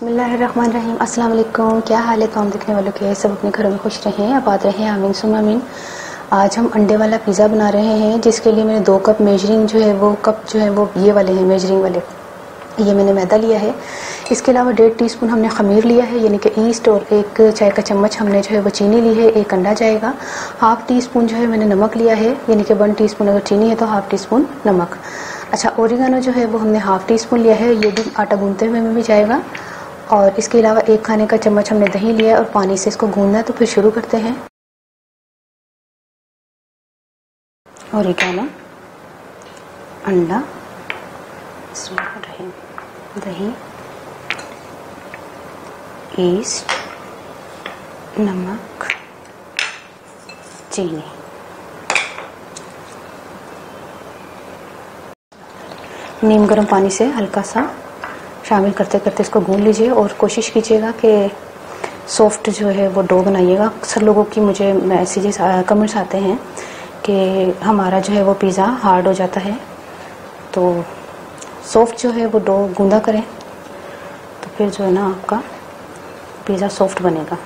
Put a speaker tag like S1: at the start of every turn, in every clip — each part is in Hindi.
S1: बिस्मिल्लाहिर्रहमानिर्रहीम। अस्सलाम वालेकुम। क्या हाल है तमाम देखने वालों के? सब अपने घरों में खुश रहें, आबाद रहें, आमीन सुम्मा आमीन। आज हम अंडे वाला पिज़्ज़ा बना रहे हैं, जिसके लिए मैंने 2 कप मेजरिंग जो है वो कप जो है वो ये वाले हैं मेजरिंग वाले। ये मैंने मैदा लिया है। इसके अलावा 1.5 टीस्पून हमने खमीर लिया है यानी कि ईस्ट, और 1 चाय का चम्मच हमने जो है वो चीनी ली है। 1 अंडा जाएगा। 1/2 टीस्पून जो है मैंने नमक लिया है यानी कि 1 टीस्पून अगर चीनी है तो 1/2 टीस्पून नमक। अच्छा, ओरिगानो जो है वो हमने 1/2 टीस्पून लिया है, ये भी आटा गूंदते हुए में भी जाएगा। और इसके अलावा 1 खाने का चम्मच हमने दही लिया है और पानी से इसको गूंदना है। तो फिर शुरू करते हैं। ओरिगानो, अंडा, दही, ईस्ट, नमक, चीनी। नीम गर्म पानी से हल्का सा शामिल करते करते इसको गूंद लीजिए और कोशिश कीजिएगा कि सॉफ्ट जो है वो डो बनाइएगा। अक्सर लोगों की मुझे मैसेजेस कमेंट्स आते हैं कि हमारा जो है वो पिज़्ज़ा हार्ड हो जाता है, तो सॉफ्ट जो है वो डो गूंदा करें, तो फिर जो है ना आपका पिज़्ज़ा सॉफ्ट बनेगा।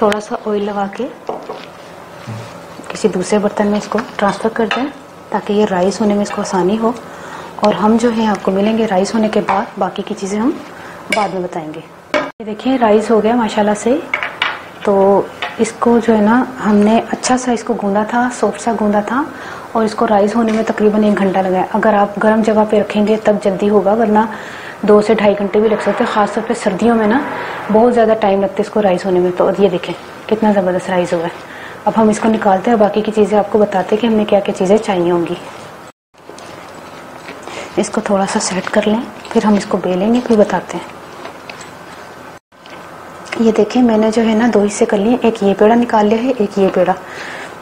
S1: थोड़ा सा ऑयल लगा के किसी दूसरे बर्तन में इसको ट्रांसफ़र कर दें ताकि ये राइस होने में इसको आसानी हो। और हम जो है आपको मिलेंगे राइस होने के बाद, बाकी की चीज़ें हम बाद में बताएंगे। ये देखिए राइस हो गया माशाल्लाह से। तो इसको जो है ना हमने अच्छा सा इसको गूंदा था, सॉफ्ट सा गूंदा था, और इसको राइस होने में तकरीबन 1 घंटा लगा है। अगर आप गर्म जगह पे रखेंगे तब जल्दी होगा, वरना 2 से 2.5 घंटे भी लग सकते हैं। ख़ासतौर पे सर्दियों में ना बहुत ज़्यादा टाइम लगता है इसको राइस होने में। तो ये देखें कितना ज़बरदस्त राइस हुआ है। अब हम इसको निकालते हैं और बाकी की चीज़ें आपको बताते हैं कि हमें क्या क्या चीज़ें चाहिए होंगी। इसको थोड़ा सा सेट कर लें, फिर हम इसको बेलेंगे, फिर बताते हैं। ये देखें मैंने जो है ना 2 हिस्से कर लिए, एक ये पेड़ा निकाल लिया है, एक ये पेड़ा।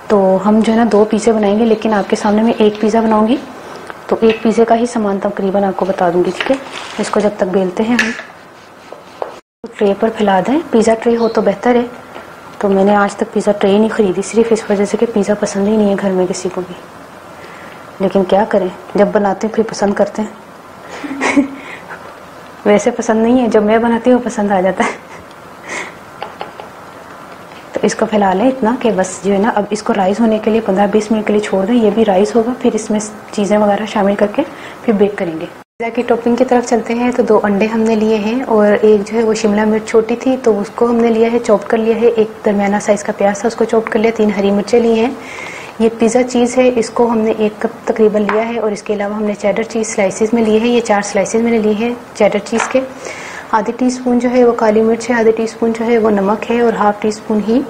S1: तो हम जो है ना 2 पिज़्ज़े बनाएंगे, लेकिन आपके सामने मैं 1 पिज़्ज़ा बनाऊंगी, तो 1 पिज़्ज़े का ही सामान तकरीबन आपको बता दूंगी, ठीक है। इसको जब तक बेलते हैं हम तो ट्रे पर फैला दें। पिज़्ज़ा ट्रे हो तो बेहतर है। तो मैंने आज तक पिज़्ज़ा ट्रे नहीं ख़रीदी, सिर्फ इस वजह से कि पिज़्ज़ा पसंद ही नहीं है घर में किसी को भी, लेकिन क्या करें, जब बनाते हैं फिर पसंद करते हैं। वैसे पसंद नहीं है, जब मैं बनाती हूँ पसंद आ जाता है। तो इसको फैला लें इतना कि बस जो है ना, अब इसको राइस होने के लिए 15-20 मिनट के लिए छोड़ दें। ये भी राइस होगा, फिर इसमें चीज़ें वगैरह शामिल करके फिर बेक करेंगे। पिज़्ज़ा की टॉपिंग की तरफ चलते हैं। तो 2 अंडे हमने लिए हैं और एक जो है वो शिमला मिर्च छोटी थी तो उसको हमने लिया है, चॉप कर लिया है। एक दरमियाना साइज़ का प्याज था, उसको चॉप कर लिया। 3 हरी मिर्चें ली हैं। ये पिज़्ज़ा चीज़ है, इसको हमने 1 कप तकरीबन लिया है। और इसके अलावा हमने चेडर चीज़ स्लाइसिस में लिए है, ये 4 स्लाइसिस मैंने लिए हैं चेडर चीज़ के। 1/2 टीस्पून जो है वो काली मिर्च है, 1/2 टीस्पून जो है वो नमक है, और 1/2 टीस्पून ही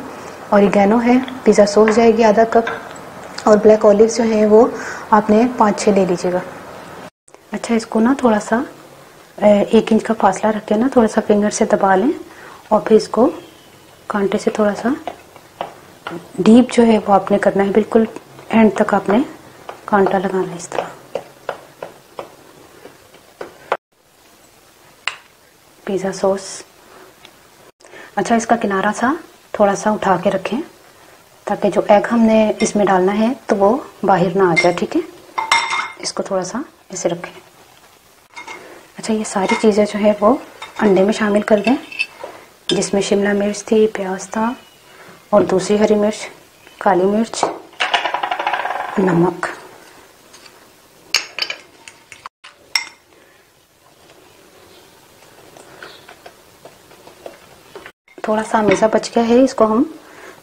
S1: ऑरिगेनो है। पिज़्ज़ा सॉस जाएगी आधा कप, और ब्लैक ऑलिव्स जो है वो आपने 5-6 ले लीजिएगा। अच्छा, इसको ना थोड़ा सा 1 इंच का फासला रख के ना थोड़ा सा फिंगर से दबा लें, और फिर इसको कांटे से थोड़ा सा डीप जो है वो आपने करना है, बिल्कुल एंड तक आपने कांटा लगाना है इस तरह। पिज़्ज़ा सॉस, अच्छा इसका किनारा सा थोड़ा सा उठा के रखें ताकि जो एग हमने इसमें डालना है तो वो बाहर ना आ जाए, ठीक है। इसको थोड़ा सा ऐसे रखें। अच्छा, ये सारी चीज़ें जो है वो अंडे में शामिल कर दें, जिसमें शिमला मिर्च थी, प्याज था, और दूसरी हरी मिर्च, काली मिर्च, नमक। थोड़ा सा मेज़ा बच गया है, इसको हम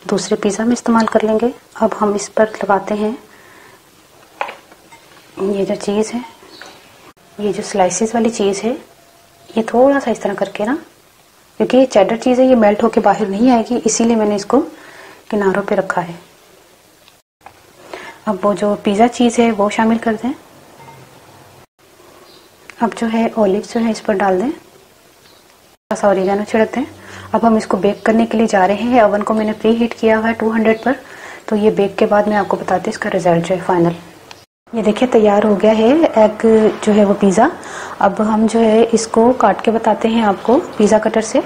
S1: दूसरे पिज़्ज़ा में इस्तेमाल कर लेंगे। अब हम इस पर लगाते हैं ये जो चीज़ है, ये जो स्लाइसिस वाली चीज़ है, ये थोड़ा सा इस तरह करके ना, क्योंकि ये चेडर चीज़ है, ये मेल्ट होके बाहर नहीं आएगी, इसीलिए मैंने इसको किनारों पे रखा है। अब वो जो पिज़्ज़ा चीज़ है वो शामिल कर दें। अब जो है ऑलिव्स जो है इस पर डाल दें, थोड़ा सा ऑरिगेनो छिड़क दें। अब हम इसको बेक करने के लिए जा रहे हैं। ओवन को मैंने प्री हीट किया हुआ है 200 पर। तो ये बेक के बाद मैं आपको बताती हूँ इसका रिजल्ट जो है फाइनल। ये देखिए तैयार हो गया है एग जो है वो पिज़्ज़ा। अब हम जो है इसको काट के बताते हैं आपको पिज़्ज़ा कटर से।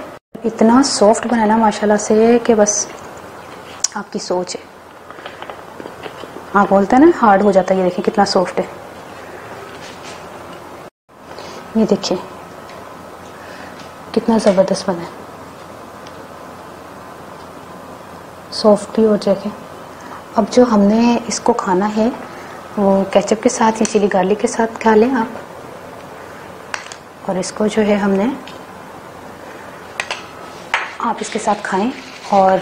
S1: इतना सॉफ्ट बनाना माशाल्लाह से कि बस आपकी सोच है। आप बोलते हैं ना हार्ड हो जाता है, ये देखिए कितना सॉफ्ट है। ये देखिए कितना ज़बरदस्त बना है, सॉफ्ट भी हो जाएगा। अब जो हमने इसको खाना है वो केचप के साथ या चिली गार्लिक के साथ खा लें आप, और इसको जो है हमने आप इसके साथ खाएं। और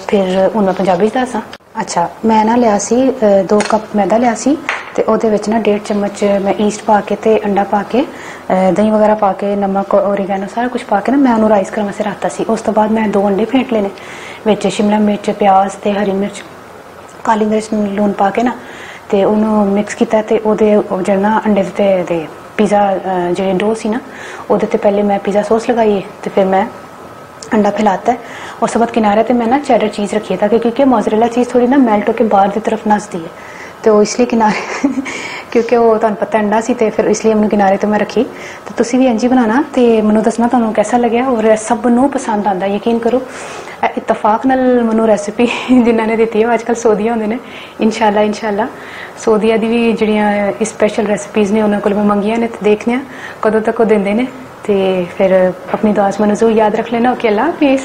S1: फिर उनमें पंजाबी दसा। अच्छा, मैं ना लिया सी 2 कप मैदा लिया सी ते ओहदे विच ना 1.5 चम्मच मैं ईस्ट पा के ते अंडा पा के दही वगैरह पा के नमक ओरिगैनो सारा कुछ पा के ना मैं उन्होंने राइस करने वास्ते रखता सी। उस तो बाद मैं 2 अंडे फेंट लेने, विच शिमला मिर्च प्याज ते हरी मिर्च काली मिर्च लून पा के ना ते उन्होंने मिक्स किया ते ओहदे जेहड़ा ना अंडे ते पिज़्ज़ा जो डो सी ना ओहदे ते पहले मैं पिज़्ज़ा सॉस लगाई है तो फिर मैं अंडा फैलाता है। और सब किनारे पे मैं ना चेडर चीज़ रखी है ताकि क्योंकि मोज़रेला चीज़ थोड़ी ना मेल्ट होकर बाहर की तरफ नसदी है तो इसलिए किनारे क्योंकि वो तुहानू पता अंडा सी ते फिर इसलिए मैंने किनारे तो मैं रखी। तो तुसी भी इंज ही बनाना ते मैनू दसना तुहानू कैसा लग्या और सब नू पसंद आता। यकीन करो इतफाक नाल मैनू रेसिपी जिन्होंने ने दी है आजकल सऊदिया होंदे ने, इंशाअल्लाह सऊदिया दी भी जिहड़ियां स्पैशल रेसिपीज़ ने उन्होंने कोल मैं मंगियां ने ते देखने कदों तक वो देंदे ने। ते फिर अपनी दुआ मैनू जरूर याद रख लेना। ओके, अल्लाह हाफिज़।